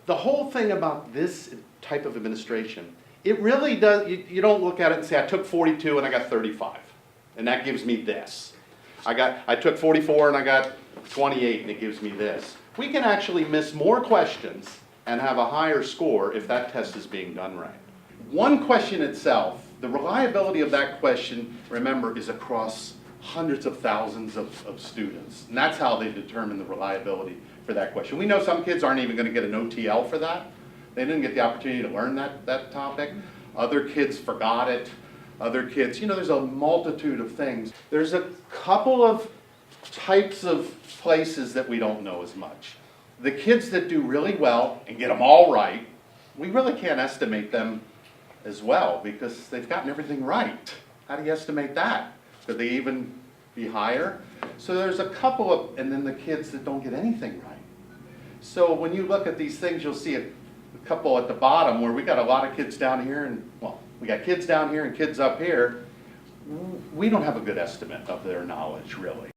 the whole thing about this type of administration, it really does, you don't look at it and say, I took 42 and I got 35, and that gives me this. I took 44 and I got 28 and it gives me this. We can actually miss more questions and have a higher score if that test is being done right. One question itself, the reliability of that question, remember, is across hundreds of thousands of students. And that's how they determine the reliability for that question. We know some kids aren't even going to get an OTL for that. They didn't get the opportunity to learn that topic. Other kids forgot it. Other kids, you know, there's a multitude of things. There's a couple of types of places that we don't know as much. The kids that do really well and get them all right, we really can't estimate them as well because they've gotten everything right. How do you estimate that? Could they even be higher? So there's a couple of, and then the kids that don't get anything right. So when you look at these things, you'll see a couple at the bottom where we got a lot of kids down here and, well, we got kids down here and kids up here. We don't have a good estimate of their knowledge, really.